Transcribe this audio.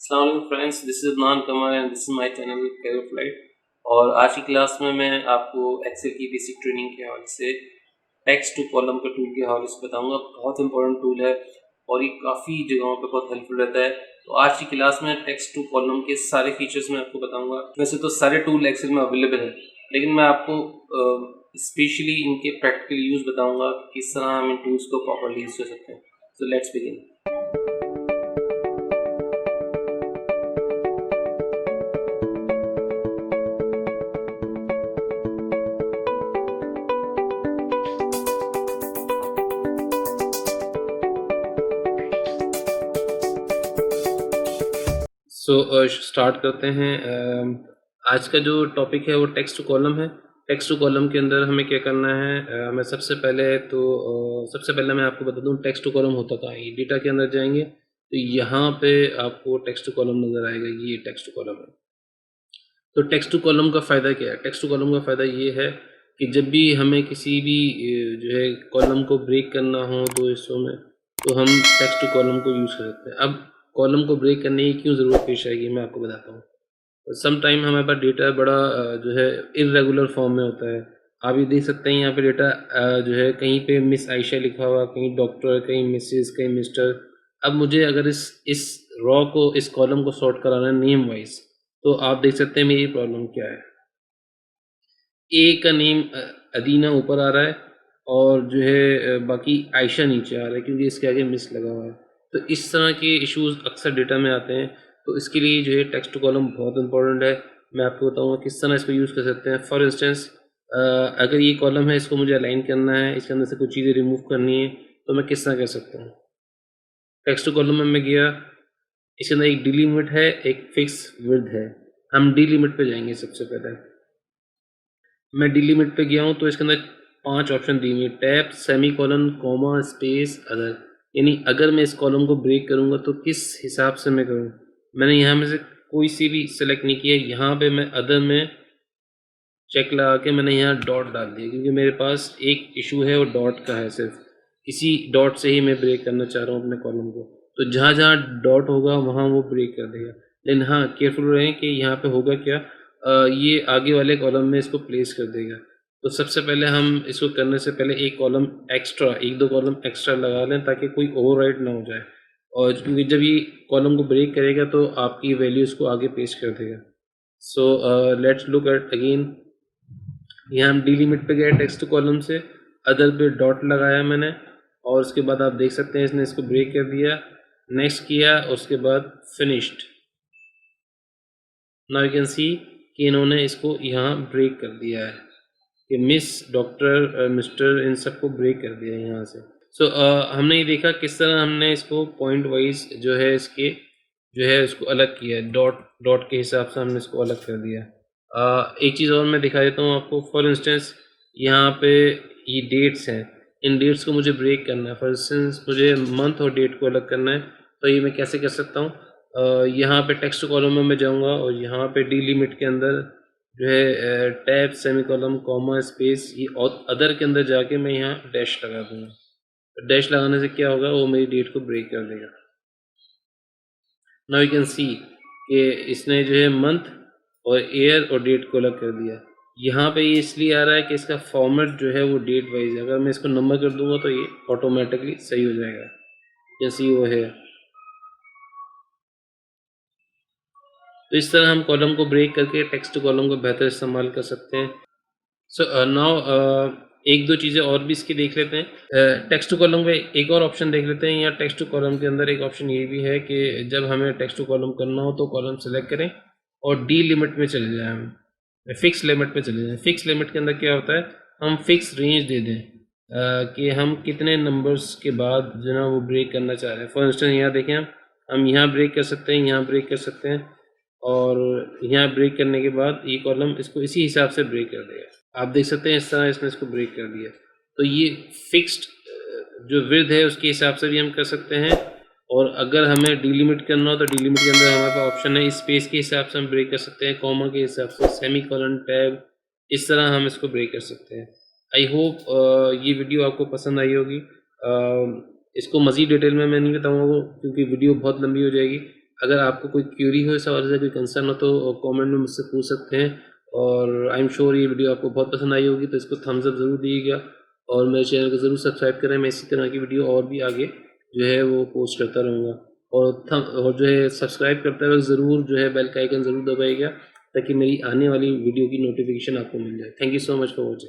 अस्सलाम friends, this is Nan Qamar and this is my channel career flight. और आज की क्लास में मैं आपको एक्सेल की बेसिक ट्रेनिंग के हवाले से टेक्स्ट टू कॉलम के टूल के हवाले से बताऊंगा। बहुत इंपॉर्टेंट टूल है और ये काफ़ी जगहों पे बहुत हेल्पफुल रहता है। तो आज की क्लास में टेक्स्ट टू कॉलम के सारे फीचर्स मैं आपको बताऊंगा। वैसे तो सारे टूल एक्सेल में अवेलेबल है, लेकिन मैं आपको स्पेशली इनके प्रैक्टिकल यूज़ बताऊँगा कि किस तरह हम इन टूल्स को प्रॉपरली यूज़ कर सकते हैं। So let's begin. स्टार्ट करते हैं। आज का जो टॉपिक है वो टेक्स्ट टू कॉलम है। टेक्स्ट टू कॉलम के अंदर हमें क्या करना है, मैं सबसे पहले मैं आपको बता दूं टेक्स्ट टू कॉलम होता क्या है। डेटा के अंदर जाएंगे तो यहाँ पे आपको टेक्स्ट टू कॉलम नज़र आएगा, ये टेक्स्ट टू कॉलम है। तो टेक्स्ट टू कॉलम का फ़ायदा क्या है? टेक्स्ट टू कॉलम का फ़ायदा ये है कि जब भी हमें किसी भी जो है कॉलम को ब्रेक करना हो दो हिस्सों में, तो हम टेक्स्ट टू कॉलम को यूज़ कर सकते हैं। अब कॉलम को ब्रेक करने की क्यों ज़रूरत पेश आएगी, मैं आपको बताता हूँ। सम टाइम हमारे पास डेटा बड़ा जो है इर्रेगुलर फॉर्म में होता है। आप ये देख सकते हैं यहाँ पे डेटा जो है कहीं पे मिस आयशा लिखा हुआ, कहीं डॉक्टर, कहीं मिसेस, कहीं मिस्टर। अब मुझे अगर इस रॉ को, इस कॉलम को सॉर्ट कराना है नेम वाइज, तो आप देख सकते हैं मेरी प्रॉब्लम क्या है। ए का नेम अदीना ऊपर आ रहा है और जो है बाकी आयशा नीचे आ रहा है क्योंकि इसके आगे मिस लगा हुआ है। तो इस तरह के इश्यूज अक्सर डेटा में आते हैं। तो इसके लिए जो है टेक्स्ट टू कॉलम बहुत इंपॉर्टेंट है। मैं आपको बताऊंगा किस तरह इसको यूज़ कर सकते हैं। फॉर इंस्टेंस, अगर ये कॉलम है, इसको मुझे अलाइन करना है, इसके अंदर से कुछ चीज़ें रिमूव करनी है, तो मैं किस तरह कर सकता हूँ। टेक्स्ट टू कॉलम में मैं गया, इसके अंदर एक डिलीमिट है, एक फिक्स विड्थ है। हम डिलीमिट पे जाएंगे। सबसे पहले मैं डिलीमिट पे गया हूँ तो इसके अंदर 5 ऑप्शन दिए हुए, tab, semi colon, comma, space, other. यानी अगर मैं इस कॉलम को ब्रेक करूँगा तो किस हिसाब से मैं करूँ। मैंने यहाँ में से कोई सी भी सेलेक्ट नहीं किया। यहाँ पे मैं अदर में चेक लगा के मैंने यहाँ डॉट डाल दिया क्योंकि मेरे पास एक इशू है वो डॉट का है। सिर्फ इसी डॉट से ही मैं ब्रेक करना चाह रहा हूँ अपने कॉलम को। तो जहाँ जहाँ डॉट होगा वहाँ वो ब्रेक कर देगा। लेकिन हाँ, केयरफुल रहें कि यहाँ पे होगा क्या, ये आगे वाले कॉलम में इसको प्लेस कर देगा। तो सबसे पहले हम इसको करने से पहले एक कॉलम एक्स्ट्रा, एक दो कॉलम एक्स्ट्रा लगा लें ताकि कोई ओवरराइट ना हो जाए। और क्योंकि जब ये कॉलम को ब्रेक करेगा तो आपकी वैल्यूज़ को आगे पेश कर देगा। So let's look at again. यहाँ हम डिलीमिट पे गए टेक्स्ट कॉलम से, अदर पे डॉट लगाया मैंने और उसके बाद आप देख सकते हैं इसने इसको ब्रेक कर दिया। नेक्स्ट किया, उसके बाद finished. Now you can see कि इन्होंने इसको यहाँ ब्रेक कर दिया है कि मिस, डॉक्टर, मिस्टर, इन सबको ब्रेक कर दिया यहाँ से। सो हमने ये देखा किस तरह हमने इसको पॉइंट वाइज जो है इसके जो है इसको अलग किया है। डॉट डॉट के हिसाब से हमने इसको अलग कर दिया। एक चीज़ और मैं दिखा देता हूँ आपको। फॉर इंस्टेंस यहाँ पे ये डेट्स हैं, इन डेट्स को मुझे ब्रेक करना है। फॉर इंस्टेंस मुझे मंथ और डेट को अलग करना है, तो ये मैं कैसे कर सकता हूँ। यहाँ पे टेक्स्ट कॉलम में मैं जाऊँगा और यहाँ पे डिलीमिट के अंदर जो है tab, semi column, comma, space, ये और अदर के अंदर जाके मैं यहाँ डैश लगा दूँगा। डैश लगाने से क्या होगा, वो मेरी डेट को ब्रेक कर देगा। नाउ यू कैन सी कि इसने जो है मंथ और ईयर और डेट को अलग कर दिया। यहाँ पे ये इसलिए आ रहा है कि इसका फॉर्मेट जो है वो डेट वाइज है। अगर मैं इसको नंबर कर दूंगा तो ये ऑटोमेटिकली सही हो जाएगा, जैसे वो है। तो इस तरह हम कॉलम को ब्रेक करके टेक्स्ट कॉलम को बेहतर इस्तेमाल कर सकते हैं। सो नाउ एक दो चीज़ें और भी इसकी देख लेते हैं। टेक्स्ट टू कॉलम में एक और ऑप्शन देख लेते हैं। या टेक्स्ट टू कॉलम के अंदर एक ऑप्शन ये भी है कि जब हमें टेक्स्ट टू कॉलम करना हो तो कॉलम सेलेक्ट करें और डी लिमिट में चले जाएं, हम फिक्स लिमिट में चले जाएं। फिक्स लिमिट के अंदर क्या होता है, हम फिक्स रेंज दे दें कि हम कितने नंबर्स के बाद जो ना वो ब्रेक करना चाह रहे हैं। फॉर इंस्टेंस यहाँ देखें, हम यहाँ ब्रेक कर सकते हैं, यहाँ ब्रेक कर सकते हैं और यहाँ ब्रेक करने के बाद ये कॉलम इसको इसी हिसाब से ब्रेक कर देगा। आप देख सकते हैं इस तरह इसने इसको ब्रेक कर दिया। तो ये फिक्स्ड जो विड्थ है उसके हिसाब से भी हम कर सकते हैं। और अगर हमें डिलीमिट करना हो तो डिलीमिट के अंदर हमारे पास ऑप्शन है, स्पेस के हिसाब से हम ब्रेक कर सकते हैं, कॉमा के हिसाब से, सेमी कॉलन, टैब, इस तरह हम इसको ब्रेक कर सकते हैं। आई होप ये वीडियो आपको पसंद आई होगी। इसको मज़ीद डिटेल में मैं नहीं बताऊँगा क्योंकि वीडियो बहुत लंबी हो जाएगी। अगर आपको कोई क्यूरी हो इस हवाले से, कोई कंसर्न हो तो कमेंट में मुझसे पूछ सकते हैं। और आई एम श्योर ये वीडियो आपको बहुत पसंद आई होगी, तो इसको थम्स अप ज़रूर दीजिएगा और मेरे चैनल को ज़रूर सब्सक्राइब करें। मैं इसी तरह की वीडियो और भी आगे जो है वो पोस्ट करता रहूँगा। और जो है सब्सक्राइब करते वक्त ज़रूर जो है बेल का आइकन ज़रूर दबाइएगा, ताकि मेरी आने वाली वीडियो की नोटिफिकेशन आपको मिल जाए। Thank you so much for watching.